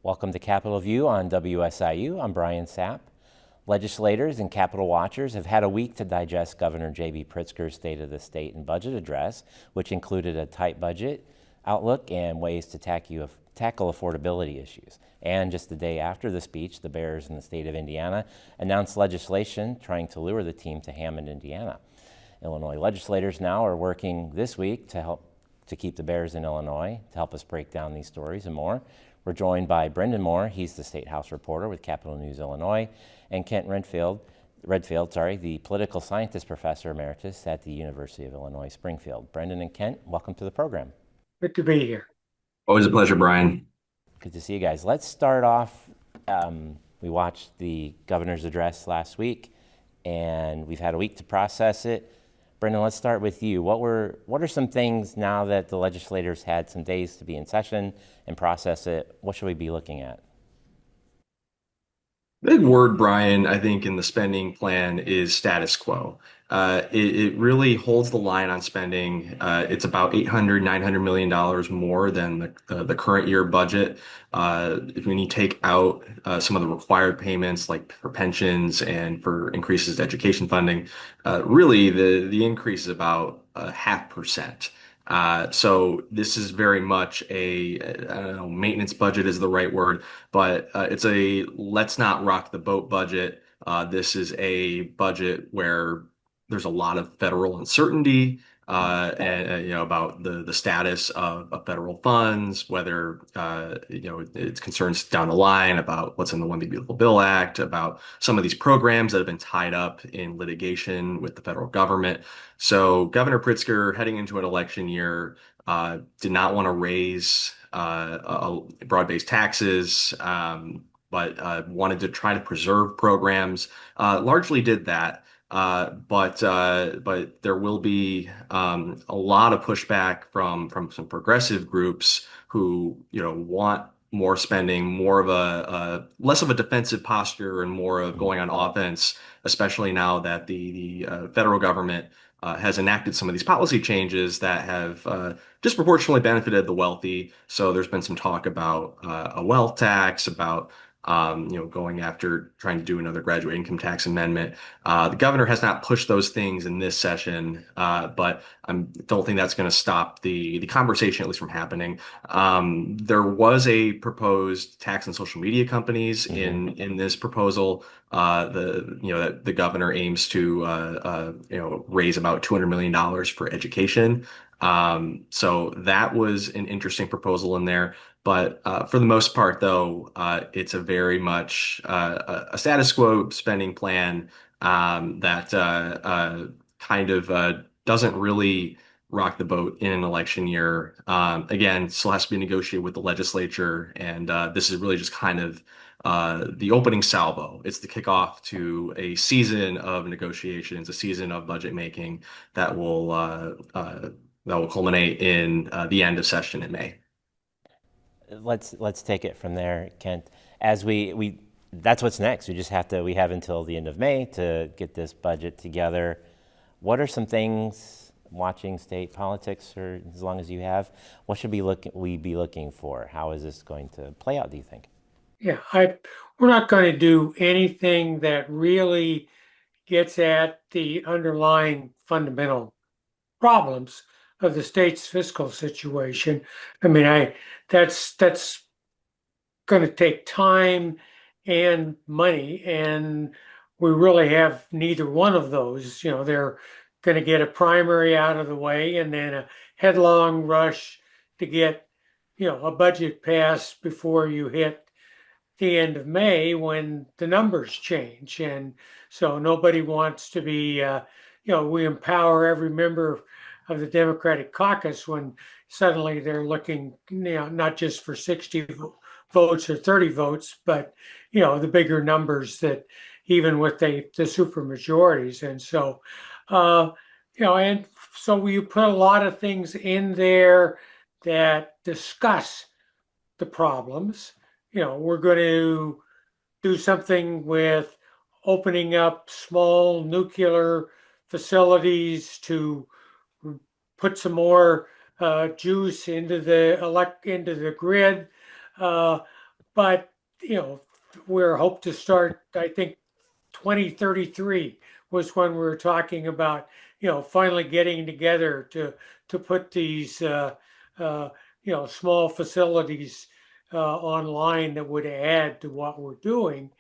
Welcome to Capitol View on WSIU. I'm Brian Sapp. Legislators and Capitol watchers have had a week to digest Governor J.B. Pritzker's State of the State and Budget Address, which included a tight budget outlook and ways to tackle affordability issues. And just the day after the speech, the Bears in the state of Indiana announced legislation trying to lure the team to Hammond, Indiana. Illinois legislators now are working this week to keep the Bears in Illinois. To help us break down these stories and more, we're joined by Brenden Moore. He's the State House reporter with Capitol News Illinois, and Kent Redfield, the political scientist professor emeritus at the University of Illinois Springfield. Brenden and Kent, welcome to the program. Good to be here. Always a pleasure, Brian. Good to see you guys. Let's start off. We watched the governor's address last week, and we've had a week to process it. Brenden, let's start with you. What are some things now that the legislators had some days to be in session and process it? What should we be looking at? Big word, Brian, I think in the spending plan is status quo. It really holds the line on spending. It's about $800–900 million more than the current year budget. If we need to take out some of the required payments like for pensions and for increases to education funding, really the increase is about 0.5%. So this is very much I don't know, maintenance budget is the right word, but it's a let's not rock the boat budget. This is a budget where there's a lot of federal uncertainty and about the status of federal funds, whether it's concerns down the line about what's in the One Big Beautiful Bill Act, about some of these programs that have been tied up in litigation with the federal government. So Governor Pritzker, heading into an election year, did not want to raise broad-based taxes, but wanted to try to preserve programs. Largely did that. But there will be a lot of pushback from some progressive groups who want more spending, more of a less of a defensive posture and more of going on offense, especially now that the federal government has enacted some of these policy changes that have disproportionately benefited the wealthy. So there's been some talk about a wealth tax, about going after trying to do another graduate income tax amendment. The governor has not pushed those things in this session, but I don't think that's going to stop the conversation, at least from happening. There was a proposed tax on social media companies in this proposal. That the governor aims to raise about $200 million for education. So that was an interesting proposal in there. But for the most part, though, it's a very much a status quo spending plan that kind of doesn't really rock the boat in an election year. Again, still has to be negotiated with the legislature, and this is really just kind of the opening salvo. It's the kickoff to a season of negotiations, a season of budget making that will culminate in the end of session in May. Let's take it from there, Kent. As we that's what's next. We have until the end of May to get this budget together. What are some things, watching state politics, or as long as you have, what should we be looking for? How is this going to play out, do you think? Yeah, we're not going to do anything that really gets at the underlying fundamental problems of the state's fiscal situation. I mean, that's going to take time and money, and we really have neither one of those. They're going to get a primary out of the way and then a headlong rush to get, a budget passed before you hit the end of May when the numbers change. And so nobody wants to be, we empower every member of the Democratic caucus when suddenly they're looking, not just for 60 votes or 30 votes, but, the bigger numbers that even with the super majorities. And so, and so we put a lot of things in there that discuss the problems. We're going to do something with opening up small nuclear facilities to put some more juice into the grid. but we're hope to start. I think 2033 was when we were talking about finally getting together to put these uh, small facilities online that would add to what we're doing.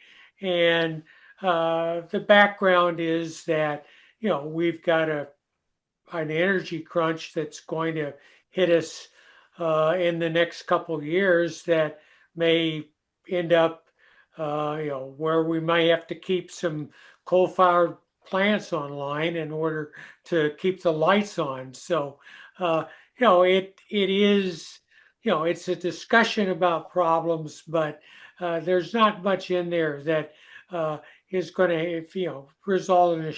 And the background is that we've got an energy crunch that's going to hit us in the next couple of years that may end up where we may have to keep some coal-fired plants online in order to keep the lights on. So, it is, it's a discussion about problems, but there's not much in there that is going to, if result in a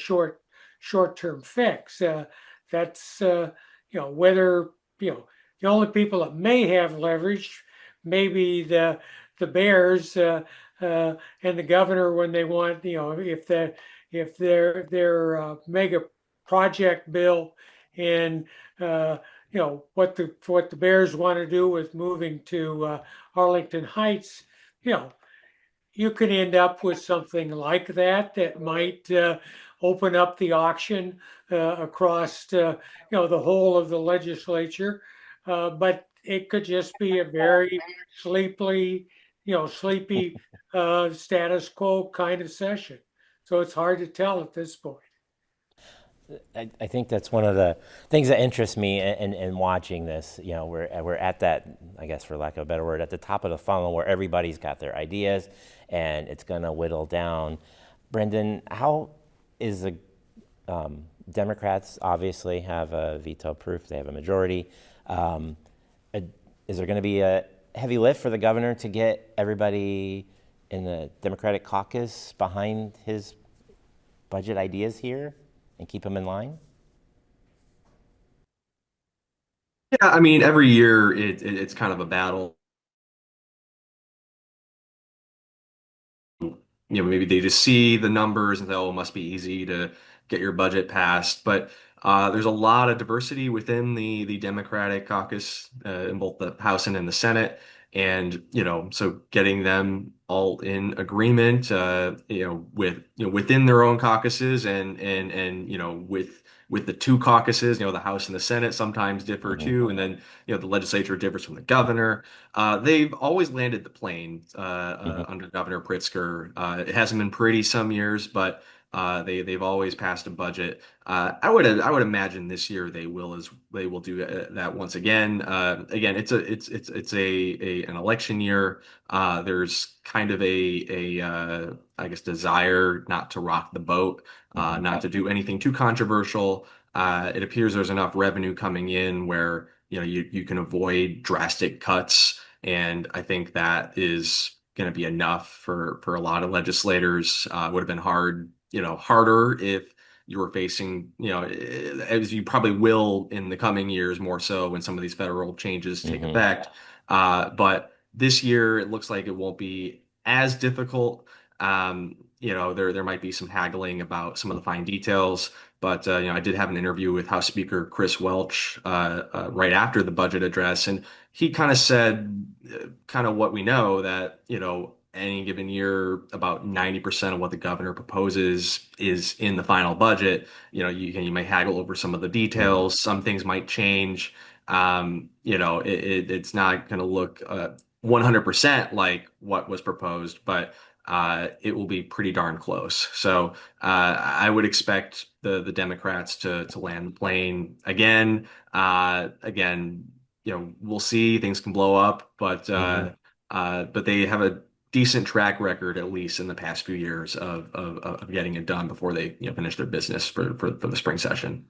short-term fix. That's whether the only people that may have leverage, maybe the bears and the governor when they want if their mega project bill and what the bears want to do with moving to Arlington Heights, you could end up with something like that might open up the auction across the whole of the legislature, but it could just be a very sleepy status quo kind of session. So it's hard to tell at this point. I think that's one of the things that interests me in watching this. We're at that, I guess, for lack of a better word, at the top of the funnel where everybody's got their ideas, and it's going to whittle down. Brenden, how is the Democrats obviously have a veto proof? They have a majority. Is there going to be a heavy lift for the governor to get everybody in the Democratic caucus behind his budget ideas here and keep them in line? Yeah, I mean, every year it's kind of a battle. Maybe they just see the numbers and say, oh, it must be easy to get your budget passed. But there's a lot of diversity within the Democratic caucus in both the House and in the Senate. And, so getting them all in agreement, within their own caucuses and with the two caucuses, the House and the Senate sometimes differ too. And then, the legislature differs from the governor. They've always landed the plane under Governor Pritzker. It hasn't been pretty some years, but they've always passed a budget. I would imagine this year they will do that once again. Again, it's an election year. There's kind of I guess desire not to rock the boat, not to do anything too controversial. It appears there's enough revenue coming in where you can avoid drastic cuts, and I think that is going to be enough for a lot of legislators. Would have been harder if you were facing, as you probably will in the coming years, more so when some of these federal changes take effect. But this year, it looks like it won't be as difficult. There might be some haggling about some of the fine details, but I did have an interview with House Speaker Chris Welch right after the budget address, and he kind of said kind of what we know, that any given year, about 90% of what the governor proposes is in the final budget. You may haggle over some of the details. Some things might change. It's not going to look 100% like what was proposed, but it will be pretty darn close. So I would expect the Democrats to land the plane again. We'll see. Things can blow up, but they have a decent track record, at least in the past few years, of getting it done before they finish their business for the spring session.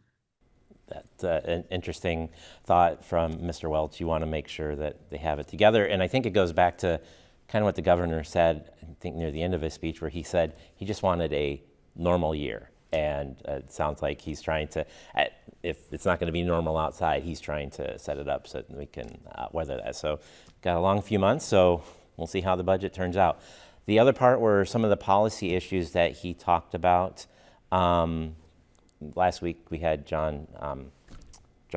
That's an interesting thought from Mr. Welch. You want to make sure that they have it together. And I think it goes back to kind of what the governor said, I think near the end of his speech, where he said he just wanted a normal year. And it sounds like he's trying to, if it's not going to be normal outside, he's trying to set it up so that we can weather that. So got a long few months, so we'll see how the budget turns out. The other part were some of the policy issues that he talked about. Last week we had John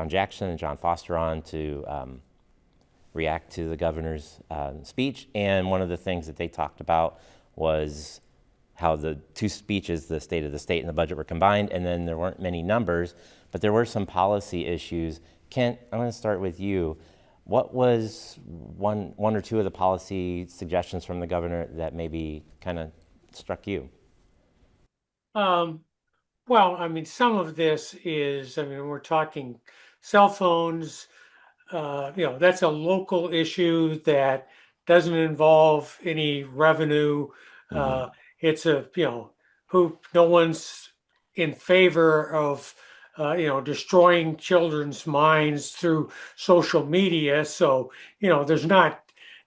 Jackson and John Foster on to react to the governor's speech. And one of the things that they talked about was how the two speeches, the State of the State and the budget, were combined, and then there weren't many numbers, but there were some policy issues. Kent, I'm going to start with you. What was one or two of the policy suggestions from the governor that maybe kind of struck you? Well, I mean, some of this is, I mean, we're talking cell phones, that's a local issue that doesn't involve any revenue. Uh, it's who no one's in favor of, destroying children's minds through social media. So, there's not,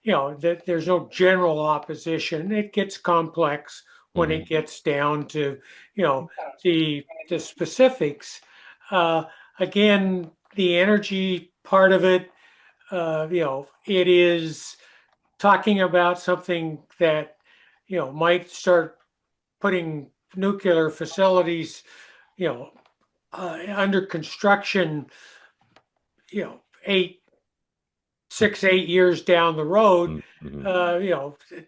there's no general opposition. It gets complex when it gets down to, the specifics. Again, the energy part of it, it is talking about something that, might start putting nuclear facilities, under construction, you know, 8 years down the road.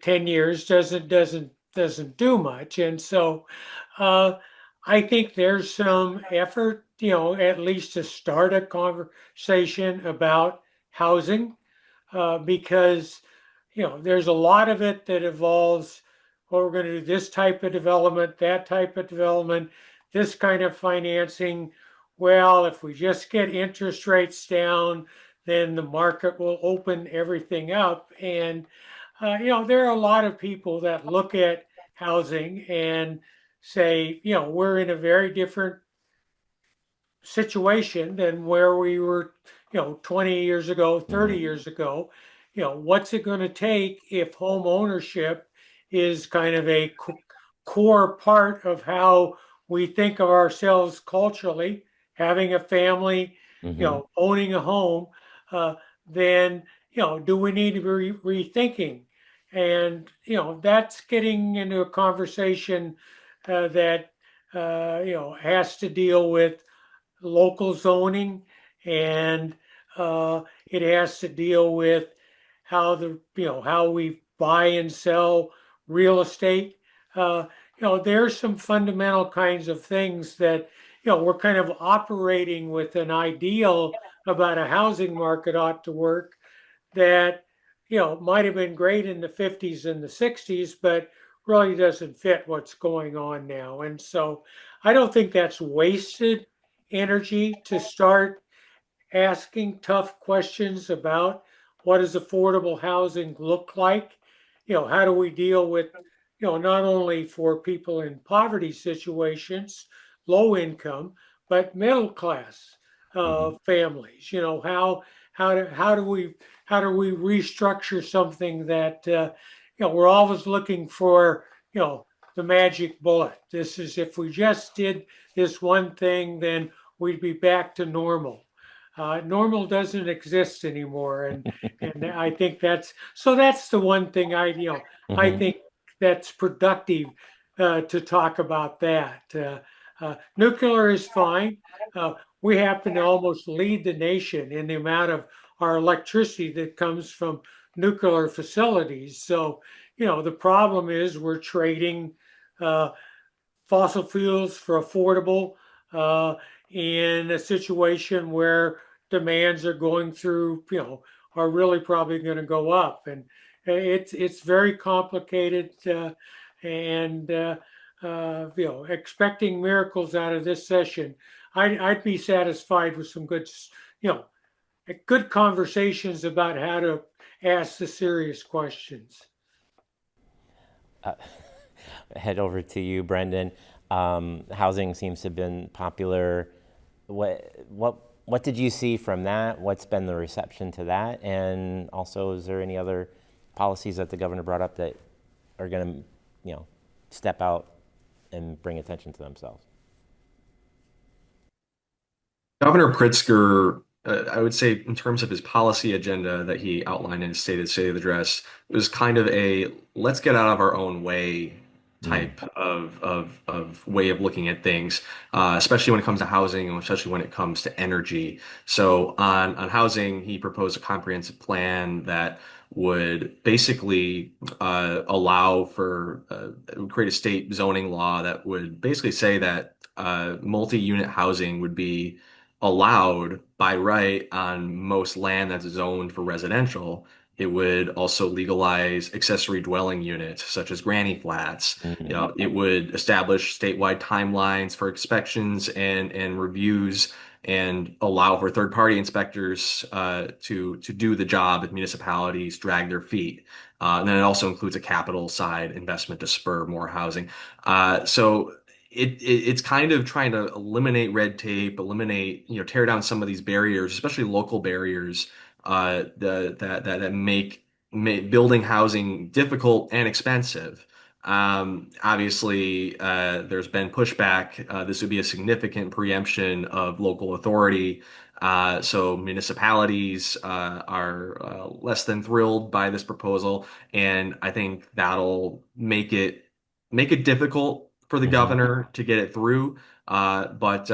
10 years doesn't do much. And so I think there's some effort, at least to start a conversation about housing, because, there's a lot of it that involves, well, we're going to do this type of development, that type of development, this kind of financing. Well, if we just get interest rates down, then the market will open everything up. And, there are a lot of people that look at housing and say, we're in a very different situation than where we were, 20 years ago, 30 years ago. What's it going to take if home ownership is kind of a core part of how we think of ourselves culturally, having a family, owning a home, then, do we need to be rethinking? And, that's getting into a conversation that, has to deal with local zoning, and it has to deal with how we buy and sell real estate. There's some fundamental kinds of things that, we're kind of operating with an ideal about a housing market ought to work that, might have been great in the 50s and the 60s, but really doesn't fit what's going on now. And so I don't think that's wasted energy to start asking tough questions about what does affordable housing look like? How do we deal with, not only for people in poverty situations, low income, but middle class families? How do we restructure something that we're always looking for, the magic bullet. This is, if we just did this one thing, then we'd be back to normal. Normal doesn't exist anymore, and I think that's the one thing I think that's productive to talk about that. Nuclear is fine. We happen to almost lead the nation in the amount of our electricity that comes from nuclear facilities. So, the problem is we're trading fossil fuels for affordable in a situation where demands are going through, are really probably going to go up. And it's very complicated, and expecting miracles out of this session, I'd be satisfied with some good conversations about how to ask the serious questions. Head over to you, Brenden. Housing seems to have been popular. What did you see from that? What's been the reception to that? And also, is there any other policies that the governor brought up that are going to, step out and bring attention to themselves? Governor Pritzker, I would say, in terms of his policy agenda that he outlined in his State of the Address, was kind of a let's get out of our own way type of way of looking at things, especially when it comes to housing and especially when it comes to energy. So on housing, he proposed a comprehensive plan that would basically allow for create a state zoning law that would basically say that multi-unit housing would be allowed by right on most land that's zoned for residential. It would also legalize accessory dwelling units such as granny flats. You know, it would establish statewide timelines for inspections and reviews and allow for third-party inspectors to do the job if municipalities drag their feet. And then it also includes a capital side investment to spur more housing. So it's kind of trying to eliminate red tape, tear down some of these barriers, especially local barriers that make building housing difficult and expensive. Obviously, there's been pushback. This would be a significant preemption of local authority. So municipalities are less than thrilled by this proposal, and I think that'll make it difficult for the governor to get it through. But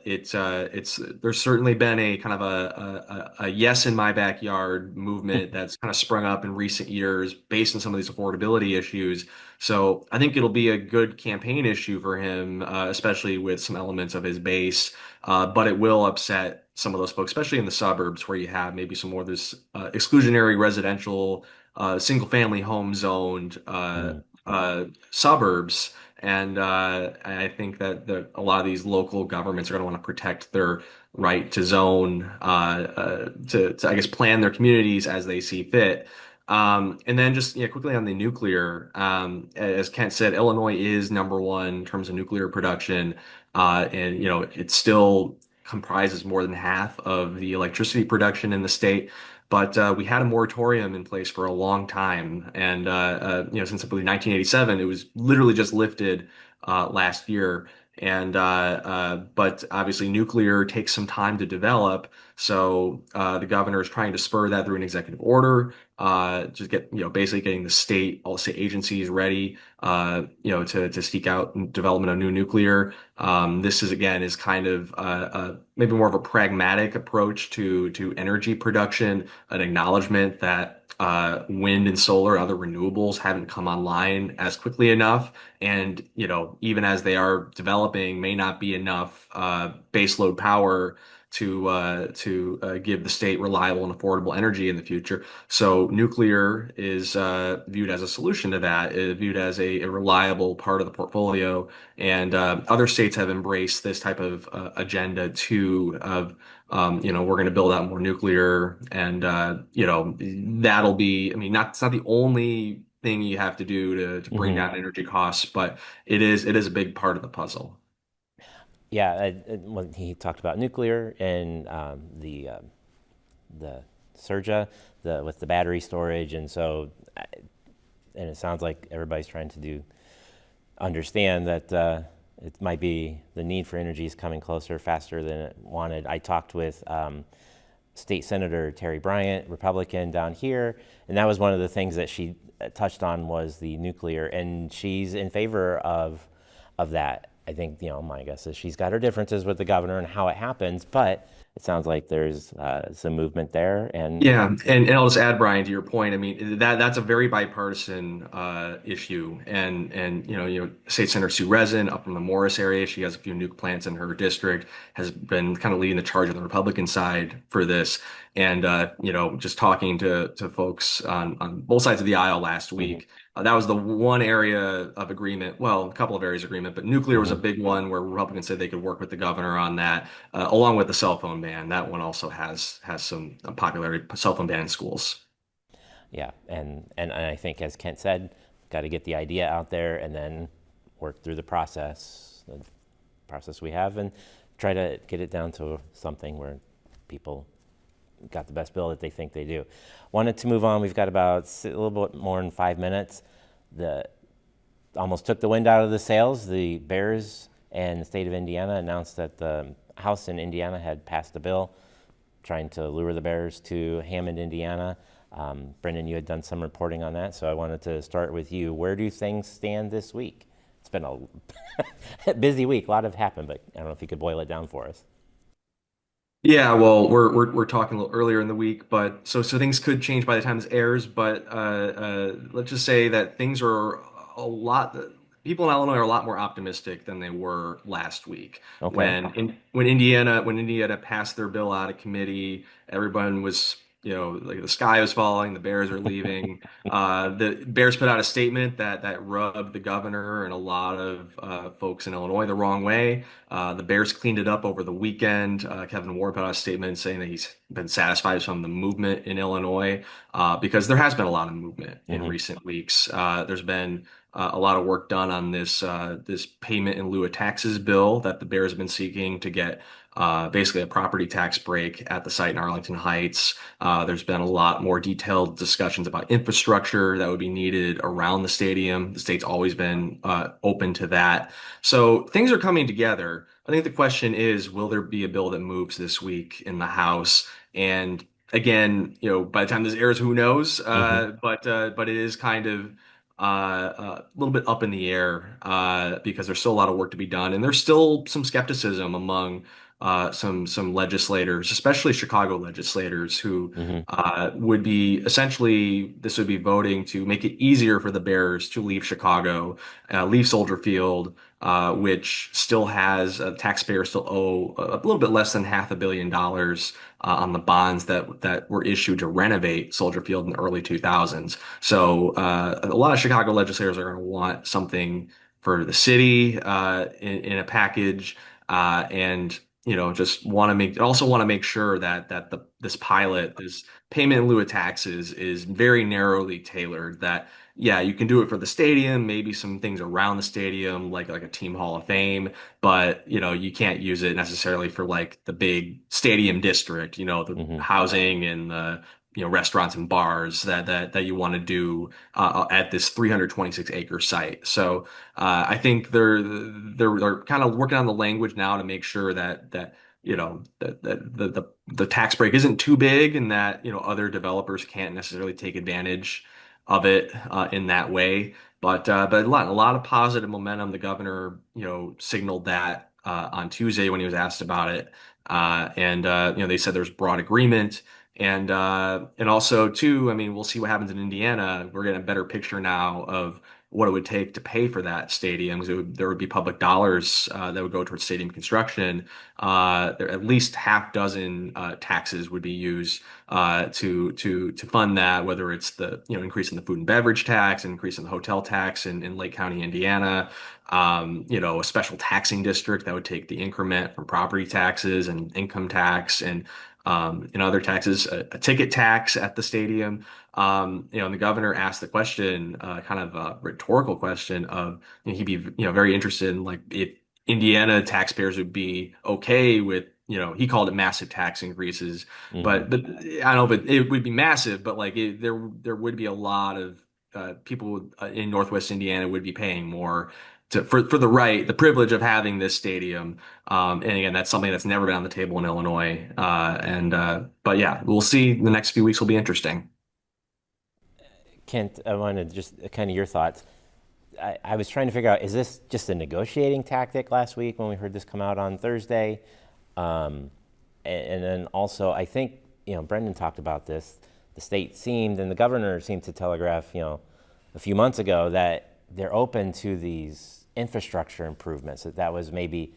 it's there's certainly been a kind of a yes in my backyard movement that's kind of sprung up in recent years based on some of these affordability issues. So I think it'll be a good campaign issue for him, especially with some elements of his base. But it will upset some of those folks, especially in the suburbs where you have maybe some more of this exclusionary residential, single family home zoned suburbs. And I think that a lot of these local governments are going to want to protect their right to zone, to I guess plan their communities as they see fit. And then just quickly on the nuclear, as Kent said, Illinois is number one in terms of nuclear production, and it still comprises more than half of the electricity production in the state. But we had a moratorium in place for a long time, and since I believe 1987, it was literally just lifted last year. And but obviously, nuclear takes some time to develop, so the governor is trying to spur that through an executive order. Just basically getting all state agencies ready, to seek out development of new nuclear. This is kind of maybe more of a pragmatic approach to energy production, an acknowledgement that wind and solar, other renewables haven't come online as quickly enough, and even as they are developing, may not be enough baseload power to give the state reliable and affordable energy in the future. So nuclear is viewed as a solution to that, viewed as a reliable part of the portfolio. And other states have embraced this type of agenda too, of we're going to build out more nuclear, and that'll be, I mean, it's not the only thing you have to do to bring down energy costs, but it is a big part of the puzzle. Yeah, when he talked about nuclear and the Surja, with the battery storage, and it sounds like everybody's trying to understand that it might be the need for energy is coming closer faster than it wanted. I talked with State Senator Terry Bryant, Republican down here, and that was one of the things that she touched on was the nuclear, and she's in favor of that. I think, my guess is she's got her differences with the governor and how it happens, but it sounds like there's some movement there. And yeah, and I'll just add, Brian, to your point. I mean, that's a very bipartisan issue, and State Senator Sue Rezin up from the Morris area, she has a few nuke plants in her district, has been kind of leading the charge on the Republican side for this. And just talking to folks on both sides of the aisle last week. That was the one area of agreement, well, a couple of areas of agreement, but nuclear was a big one where Republicans said they could work with the governor on that, along with the cell phone ban. That one also has some popularity, cell phone ban in schools. Yeah, and I think, as Kent said, got to get the idea out there and then work through the process we have, and try to get it down to something where people got the best bill that they think they do. Wanted to move on. We've got about a little bit more than 5 minutes. Almost took the wind out of the sails. The Bears and the state of Indiana announced that the House in Indiana had passed a bill trying to lure the Bears to Hammond, Indiana. Brenden, you had done some reporting on that, so I wanted to start with you. Where do things stand this week? It's been a busy week. A lot have happened, but I don't know if you could boil it down for us. Yeah, well, we're talking a little earlier in the week, but so things could change by the time this airs. But let's just say that things are a lot. People in Illinois are a lot more optimistic than they were last week Okay. when Indiana passed their bill out of committee. Everyone was, like the sky was falling, the Bears are leaving. The Bears put out a statement that rubbed the governor and a lot of folks in Illinois the wrong way. The Bears cleaned it up over the weekend. Kevin Ward put out a statement saying that he's been satisfied with some of the movement in Illinois because there has been a lot of movement in Hmm. recent weeks. There's been a lot of work done on this payment in lieu of taxes bill that the Bears have been seeking to get basically a property tax break at the site in Arlington Heights. There's been a lot more detailed discussions about infrastructure that would be needed around the stadium. The state's always been open to that. So things are coming together. I think the question is, will there be a bill that moves this week in the House? And again, by the time this airs, who knows? Hmm. But it is kind of a little bit up in the air because there's still a lot of work to be done, and there's still some skepticism among some legislators, especially Chicago legislators, who Hmm. would be essentially this would be voting to make it easier for the Bears to leave Chicago, leave Soldier Field, which still has taxpayers still owe a little bit less than $500 million on the bonds that were issued to renovate Soldier Field in the early 2000s. So a lot of Chicago legislators are going to want something for the city in a package, and just want to make sure that this pilot, this payment in lieu of taxes, is very narrowly tailored. That yeah, you can do it for the stadium, maybe some things around the stadium, like a team hall of fame, but you can't use it necessarily for like the big stadium district, the Hmm. housing and the restaurants and bars that you want to do at this 326-acre site. So I think they're kind of working on the language now to make sure that the tax break isn't too big and that other developers can't necessarily take advantage of it in that way. But a lot of positive momentum. The governor signaled that on Tuesday when he was asked about it, and they said there's broad agreement. And also too, I mean, we'll see what happens in Indiana. We're getting a better picture now of what it would take to pay for that stadium. 'Cause there would be public dollars that would go towards stadium construction. At least half dozen taxes would be used to fund that, whether it's the increase in the food and beverage tax, increase in the hotel tax in Lake County, Indiana. A special taxing district that would take the increment from property taxes and income tax and other taxes, a ticket tax at the stadium. And the governor asked the question, kind of a rhetorical question of, he'd be, very interested in like if Indiana taxpayers would be okay with, he called it massive tax increases, Hmm. but I don't know if it would be massive, but like there would be a lot of people in Northwest Indiana would be paying more for the privilege of having this stadium. And again, that's something that's never been on the table in Illinois. But yeah, we'll see. The next few weeks will be interesting. Kent, I wanted just kind of your thoughts. I was trying to figure out, is this just a negotiating tactic last week when we heard this come out on Thursday? And then also, I think, Brenden talked about this. The state seemed, and the governor seemed to telegraph, a few months ago that they're open to these infrastructure improvements. That was maybe,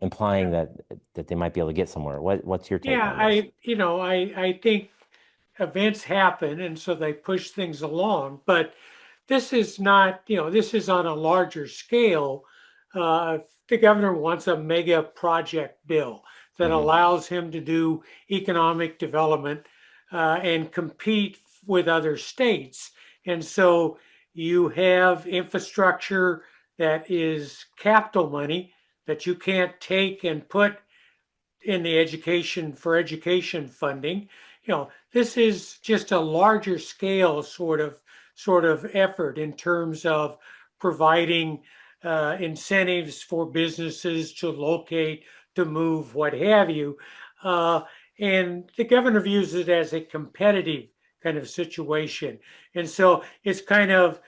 implying Yeah. that they might be able to get somewhere. What's your take Yeah, on this? I think events happen and so they push things along, but this is not, this is on a larger scale. The governor wants a mega project bill that Hmm. allows him to do economic development and compete with other states. And so you have infrastructure that is capital money that you can't take and put in the education funding. This is just a larger scale sort of effort in terms of providing incentives for businesses to locate, to move, what have you. Uh, and the governor views it as a competitive kind of situation. And so it's kind of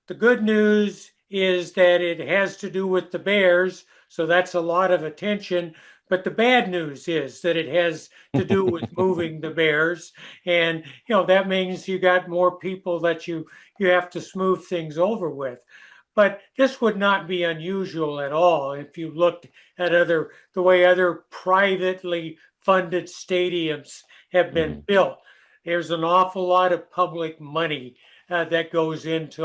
the good news is that it has to do with the Bears, so that's a lot of attention. But the bad news is that it has to do with moving the Bears, and that means you got more people that you have to smooth things over with. But this would not be unusual at all if you looked at the way other privately funded stadiums have been built. There's an awful lot of public money that goes into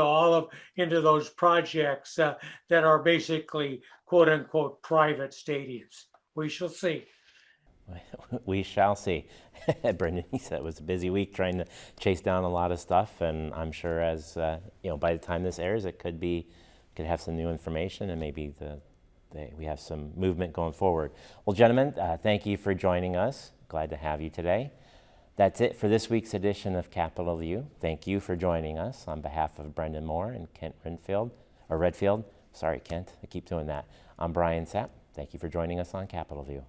those projects that are basically quote unquote private stadiums. We shall see. We shall see. Brenden, he said it was a busy week trying to chase down a lot of stuff, and I'm sure as by the time this airs, it could have some new information, and maybe we have some movement going forward. Well, gentlemen, thank you for joining us. Glad to have you today. That's it for this week's edition of Capitol View. Thank you for joining us on behalf of Brenden Moore and Kent Redfield. Sorry, Kent, I keep doing that. I'm Brian Sapp. Thank you for joining us on Capitol View.